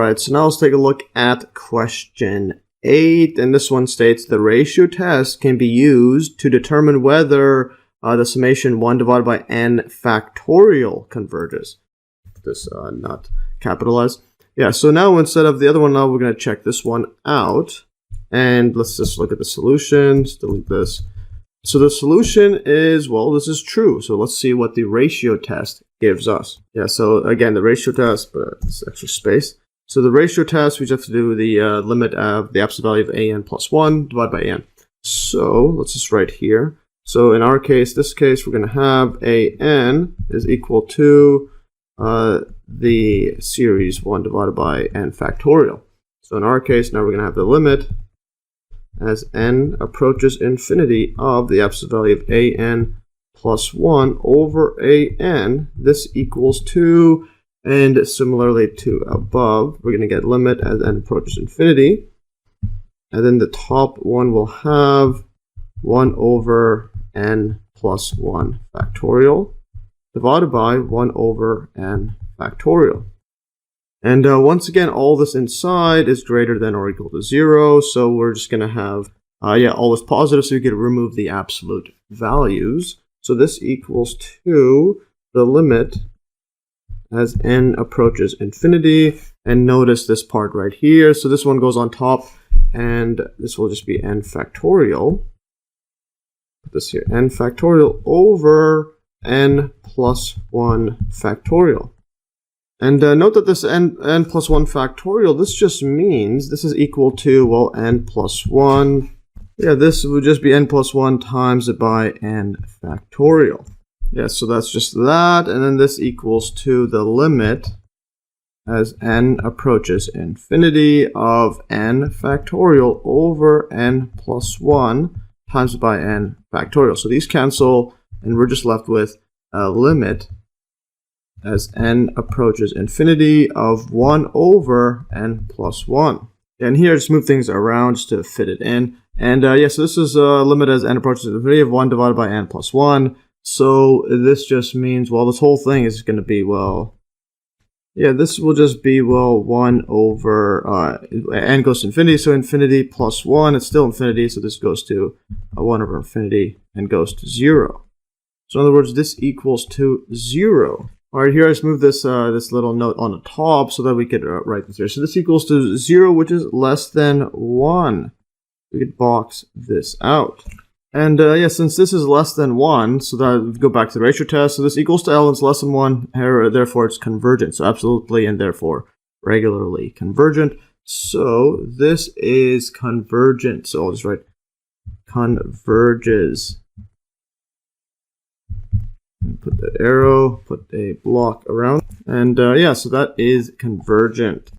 right, so now let's take a look at question 8. And this one states the ratio test can be used to determine whether the summation 1 divided by n factorial converges. This not capitalized. Yeah, so now instead of the other one, now we're going to check this one out. And let's just look at the solutions. Delete this. So the solution is, well, this is true. So let's see what the ratio test gives us. Yeah, so again, the ratio test, but it's extra space. So the ratio test, we just have to do the limit of the absolute value of an plus 1 divided by n. So let's just write here. So in our case, this case, we're going to have an is equal to the series 1 divided by n factorial. So in our case, now we're going to have the limit as n approaches infinity of the absolute value of an plus 1 over an. This equals 2. And similarly to above, we're going to get limit as n approaches infinity. And then the top one will have 1 over n plus 1 factorial divided by 1 over n factorial. And once again, all this inside is greater than or equal to 0. So we're just going to have, all this positive, so we can remove the absolute values. So this equals to the limit as n approaches infinity. And notice this part right here. So this one goes on top, and this will just be n factorial. Put this here, n factorial over n plus 1 factorial. And note that this n plus 1 factorial, this just means this is equal to, well, n plus 1. Yeah, this would just be n plus 1 times it by n factorial. Yeah, so that's just that. And then this equals to the limit as n approaches infinity of n factorial over n plus 1 times it by n factorial. So these cancel, and we're just left with a limit as n approaches infinity of 1 over n plus 1. And here, just move things around just to fit it in. And so this is a limit as n approaches infinity of 1 divided by n plus 1. So this just means, well, this whole thing is going to be, well, yeah, this will just be, well, 1 over, n goes to infinity, so infinity plus 1, it's still infinity, so this goes to 1 over infinity and goes to 0. So in other words, this equals to 0. All right, here I just move this this little note on the top so that we could write this here. So this equals to 0, which is less than 1. We could box this out. And since this is less than 1, so that we go back to the ratio test. So this equals to L and it's less than 1, therefore it's convergent. So absolutely and therefore regularly convergent. So this is convergent. So I'll just write converges. Put the arrow, put a block around. And so that is convergent.